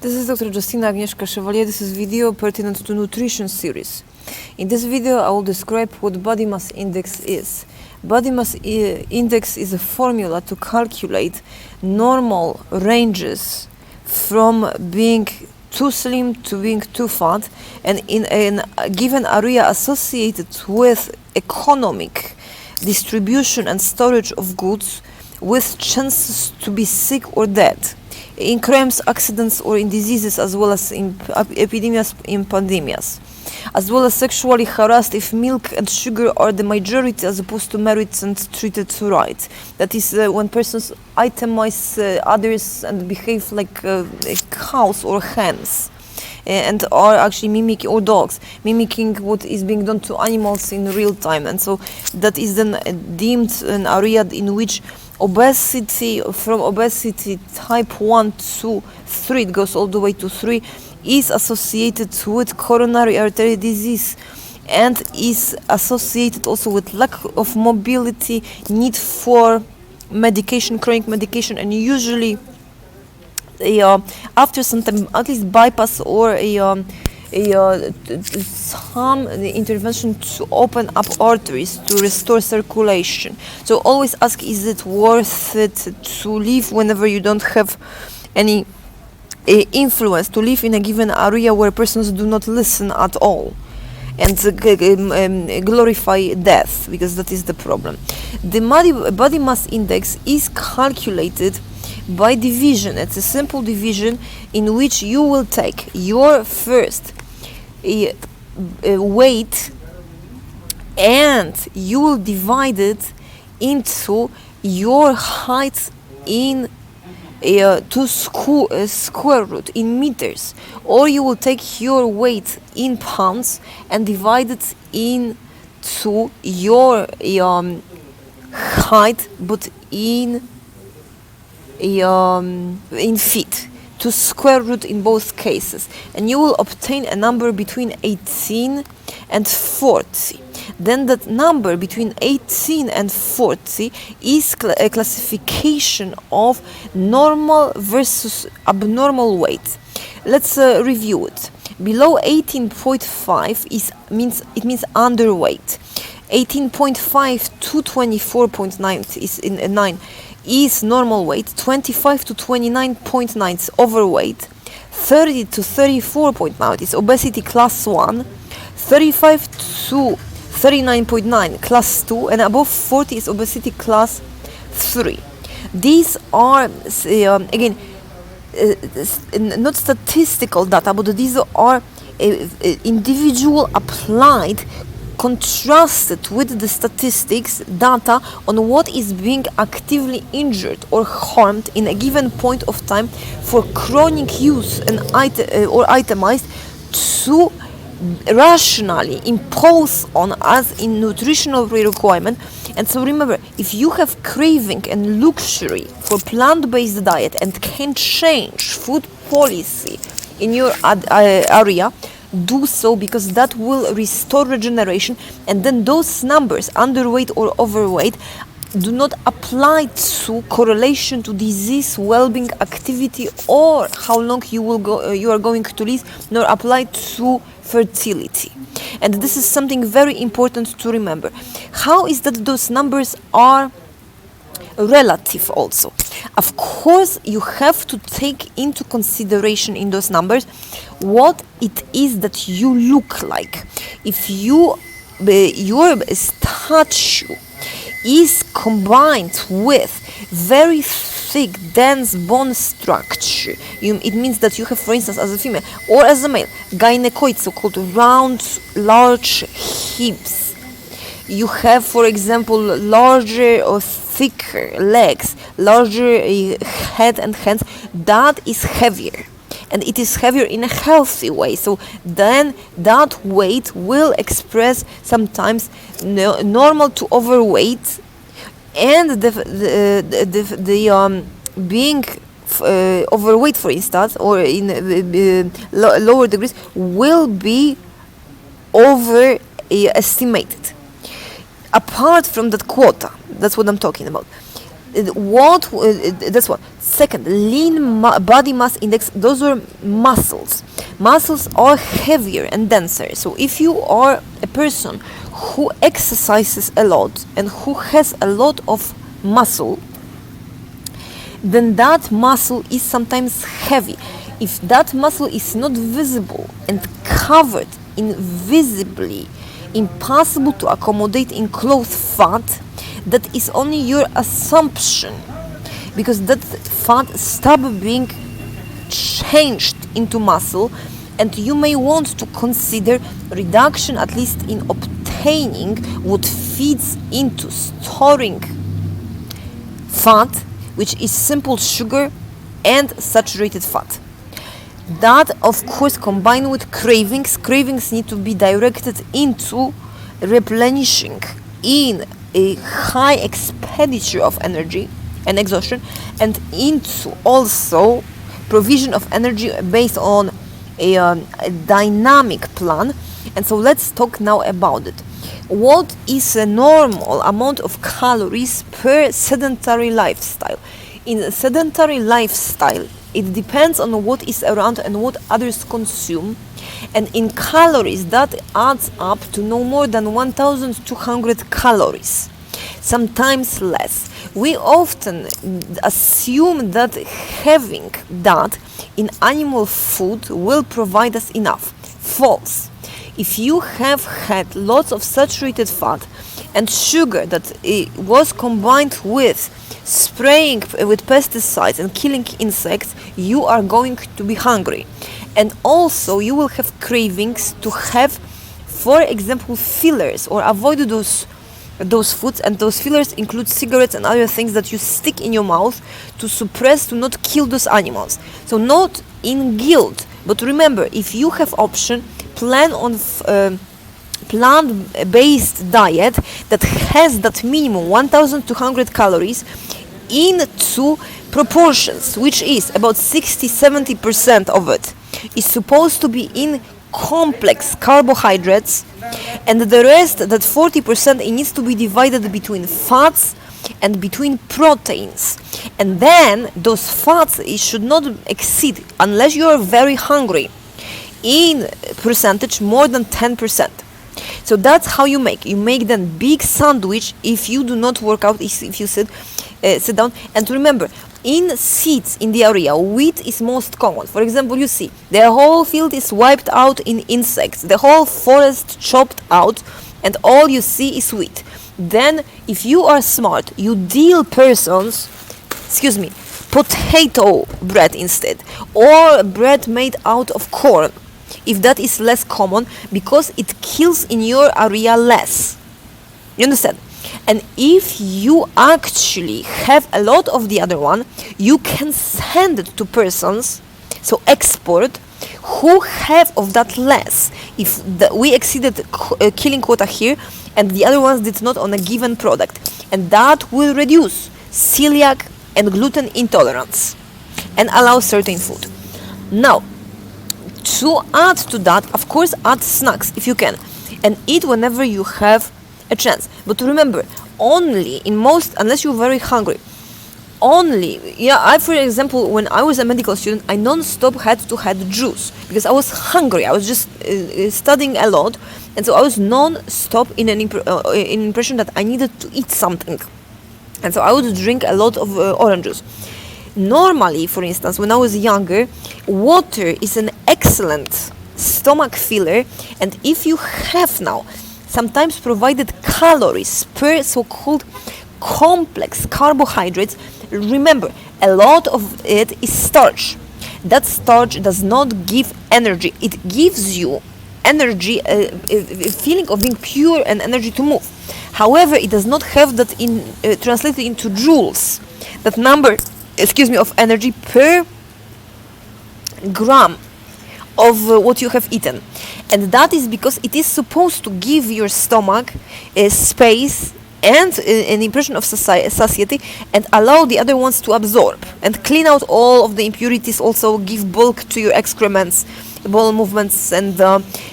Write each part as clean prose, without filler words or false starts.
This is Dr. Justina Agnieszka Chevalier. This is video pertinent to nutrition series. In this video, I will describe what body mass index is. Body mass index is a formula to calculate normal ranges from being too slim to being too fat, and in a given area associated with economic distribution and storage of goods with chances to be sick or dead, in crimes, accidents, or in diseases, as well as in epidemics, in pandemias, as well as sexually harassed if milk and sugar are the majority as opposed to merits and treated right. That is when persons itemize others and behave like cows or hens. And are actually mimicking, or dogs, mimicking what is being done to animals in real time. And so that is then deemed an area in which obesity, from obesity type 1 to 3, it goes all the way to 3, is associated with coronary artery disease and is associated also with lack of mobility, need for medication, chronic medication, and usually after some time, at least bypass or some intervention to open up arteries to restore circulation. So always ask, is it worth it to live whenever you don't have any influence, to live in a given area where persons do not listen at all and glorify death, because that is the problem. The body mass index is calculated by division. It's a simple division in which you will take your first weight and you will divide it into your height in to square root in meters, or you will take your weight in pounds and divide it into your height, but in feet, to square root in both cases, and you will obtain a number between 18 and 40. Then that number between 18 and 40 is a classification of normal versus abnormal weight. Let's review it. Below 18.5 means underweight. 18.5 to 24.9 is in a 9 is normal weight. 25 to 29.9 is overweight. 30 to 34.9 is obesity class 1. 35 to 39.9 class 2, and above 40 is obesity class 3. These are again not statistical data, but these are individual applied, contrasted with the statistics data on what is being actively injured or harmed in a given point of time for chronic use and or itemized to rationally impose on us in nutritional requirement. And so remember, if you have craving and luxury for plant-based diet and can change food policy in your area, do so, because that will restore regeneration. And then those numbers, underweight or overweight, do not apply to correlation to disease, well-being, activity, or how long you are going to live, nor apply to fertility. And this is something very important to remember. How is that those numbers are relative also? Of course, you have to take into consideration in those numbers what it is that you look like. If your stature is combined with very thick, dense bone structure, it means that you have, for instance, as a female or as a male, gynecoid, so-called round, large hips. You have, for example, larger or thicker legs, larger head and hands. That is heavier, and it is heavier in a healthy way. So then that weight will express sometimes normal to overweight, and the being overweight, for instance, or in lower degrees, will be overestimated. Apart from that quota, that's what I'm talking about. That's one. Second, lean body mass index. Those are muscles. Muscles are heavier and denser. So if you are a person who exercises a lot and who has a lot of muscle, then that muscle is sometimes heavy. If that muscle is not visible and covered invisibly, impossible to accommodate in clothes fat, that is only your assumption, because that fat stop being changed into muscle, and you may want to consider reduction, at least in obtaining what feeds into storing fat, which is simple sugar and saturated fat. That, of course, combined with cravings need to be directed into replenishing in a high expenditure of energy and exhaustion, and into also provision of energy based on a dynamic plan. And so let's talk now about it. What is a normal amount of calories per sedentary lifestyle? In a sedentary lifestyle, it depends on what is around and what others consume, and in calories that adds up to no more than 1200 calories, sometimes less. We often assume that having that in animal food will provide us enough. False. If you have had lots of saturated fat and sugar that was combined with spraying with pesticides and killing insects, you are going to be hungry. And also you will have cravings to have, for example, fillers, or avoid those foods, and those fillers include cigarettes and other things that you stick in your mouth to suppress, to not kill those animals. So not in guilt, but remember, if you have option, plan on plant-based diet that has that minimum 1200 calories into proportions, which is about 60-70% of it is supposed to be in complex carbohydrates, and the rest, that 40%, it needs to be divided between fats and between proteins. And then those fats, it should not exceed, unless you are very hungry, in percentage more than 10%. So that's how you make then big sandwich if you do not work out, if you sit down. And remember, in seeds in the area, wheat is most common. For example, you see the whole field is wiped out in insects, the whole forest chopped out, and all you see is wheat. Then if you are smart, you deal persons, potato bread instead, or bread made out of corn, if that is less common, because it kills in your area less. You understand? And if you actually have a lot of the other one, you can send it to persons, so export, who have of that less. If we exceeded killing quota here, and the other ones did not on a given product, and that will reduce celiac and gluten intolerance and allow certain food. Now, to add to that, of course, add snacks if you can, and eat whenever you have a chance. But remember, only in most, unless you're very hungry, I, for example, when I was a medical student, I non-stop had to have juice because I was hungry. I was just studying a lot, and so I was non-stop in an impression that I needed to eat something, and so I would drink a lot of orange juice. Normally, for instance, when I was younger, water is an excellent stomach filler, and if you have now sometimes provided calories per so-called complex carbohydrates, remember, a lot of it is starch. That starch does not give energy. It gives you energy, a feeling of being pure and energy to move. However, it does not have that translated into joules, that number of energy per gram of what you have eaten. And that is because it is supposed to give your stomach space and an impression of satiety, and allow the other ones to absorb and clean out all of the impurities, also give bulk to your excrements, bowel movements. And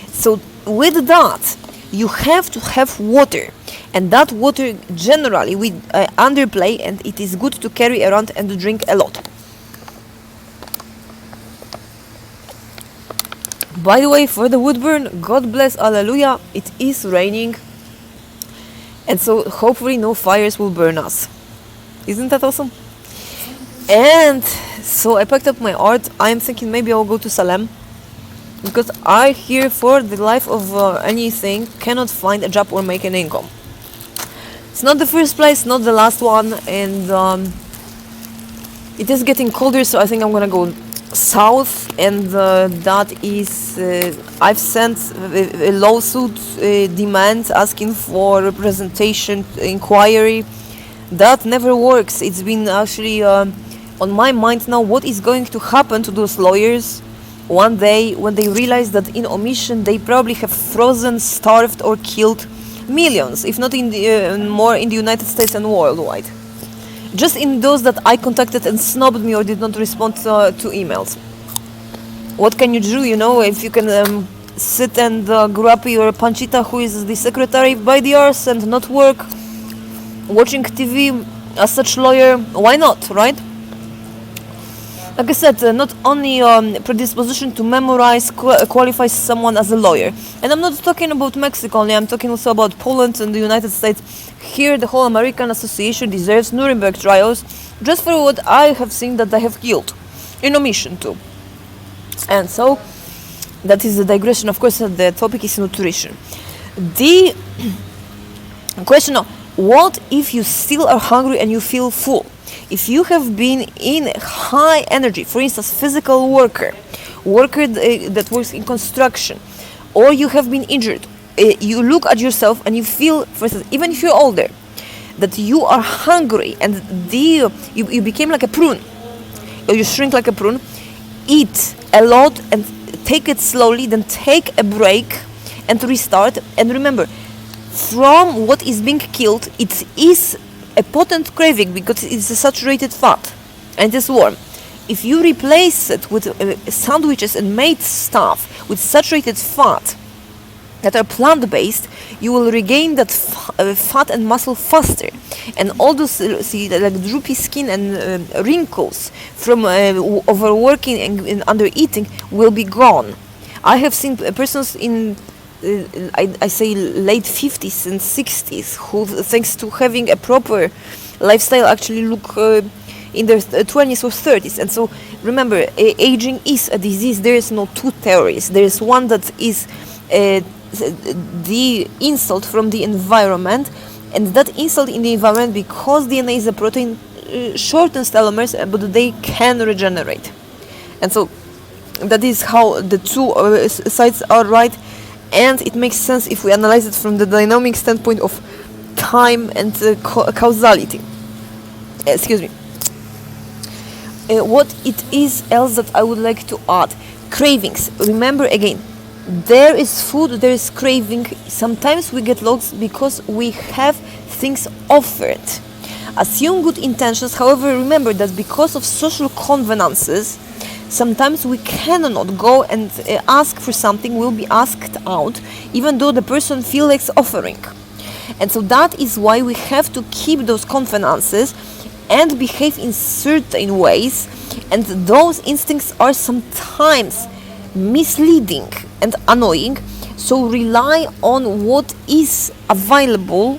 so with that, you have to have water. And that water generally we underplay, and it is good to carry around and to drink a lot. By the way, for the Woodburn, God bless, hallelujah, it is raining, and so hopefully no fires will burn us. Isn't that awesome? And so I packed up my art. I'm thinking maybe I'll go to Salem, because I here for the life of anything cannot find a job or make an income. It's not the first place, not the last one, and it is getting colder, so I think I'm gonna go south, and that is I've sent a lawsuit demand asking for representation inquiry. That never works. It's been actually on my mind now, what is going to happen to those lawyers one day when they realize that in omission they probably have frozen, starved or killed millions, if not in the, more in the United States and worldwide. Just in those that I contacted and snubbed me or did not respond to emails. What can you do, if you can sit and grab your Panchita, who is the secretary, by the arse and not work, watching TV as such lawyer, why not, right? Like I said, not only predisposition to memorize qualifies someone as a lawyer. And I'm not talking about Mexico only, I'm talking also about Poland and the United States. Here the whole American Association deserves Nuremberg trials just for what I have seen that they have killed, in omission too. And so, that is the digression. Of course, the topic is nutrition. The question of, what if you still are hungry and you feel full? If you have been in high energy, for instance, physical worker that works in construction, or you have been injured, you look at yourself and you feel, for instance, even if you're older, that you are hungry and you became like a prune, or you shrink like a prune, eat a lot and take it slowly, then take a break and restart. And remember, from what is being killed, it is a potent craving because it's a saturated fat and it is warm. If you replace it with sandwiches and made stuff with saturated fat that are plant-based, you will regain that fat and muscle faster, and all those like droopy skin and wrinkles from overworking and under-eating will be gone. I have seen persons in I say late 50s and 60s who, thanks to having a proper lifestyle, actually look in their 20s or 30s. And so remember, aging is a disease. There is no two theories. There is one that is the insult from the environment, and that insult in the environment, because DNA is a protein, shortens telomeres, but they can regenerate. And so that is how the two sides are right. And it makes sense if we analyze it from the dynamic standpoint of time and causality. Excuse me. What it is else that I would like to add? Cravings. Remember again, there is food, there is craving. Sometimes we get lost because we have things offered. Assume good intentions, however, remember that because of social convenances, sometimes we cannot go and ask for something, will be asked out, even though the person feels like offering. And so that is why we have to keep those convenances and behave in certain ways. And those instincts are sometimes misleading and annoying. So rely on what is available,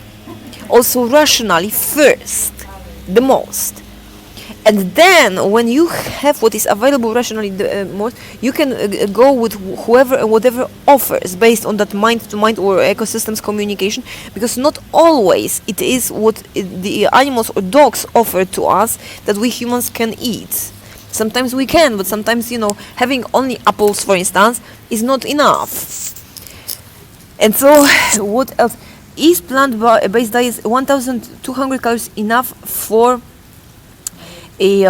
also rationally first, the most. And then, when you have what is available rationally the most, you can go with whoever and whatever offers based on that mind-to-mind or ecosystems communication, because not always it is what the animals or dogs offer to us that we humans can eat. Sometimes we can, but sometimes, having only apples, for instance, is not enough. And so, what else? Is plant-based diet 1,200 calories enough for a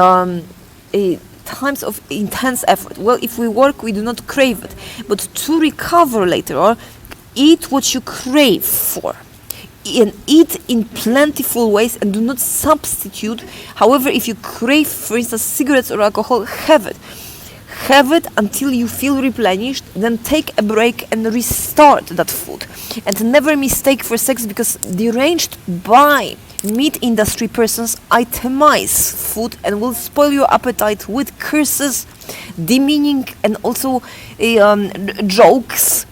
times of intense effort? Well, if we work, we do not crave it, but to recover later on, eat what you crave for, and eat in plentiful ways, and do not substitute. However, if you crave, for instance, cigarettes or alcohol, have it. Have it until you feel replenished, then take a break and restart that food. And never mistake for sex, because deranged by meat industry persons itemize food and will spoil your appetite with curses, demeaning, and also jokes,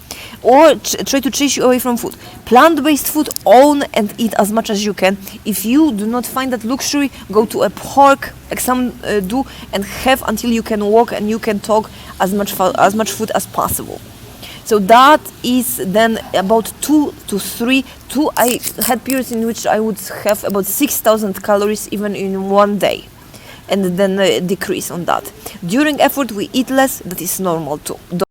or try to chase you away from food. Plant-based food, own and eat as much as you can. If you do not find that luxury, go to a park, like some do, and have until you can walk and you can talk as much food as possible. So that is then about 2 to 3. I had periods in which I would have about 6,000 calories even in one day, and then decrease on that. During effort, we eat less. That is normal too.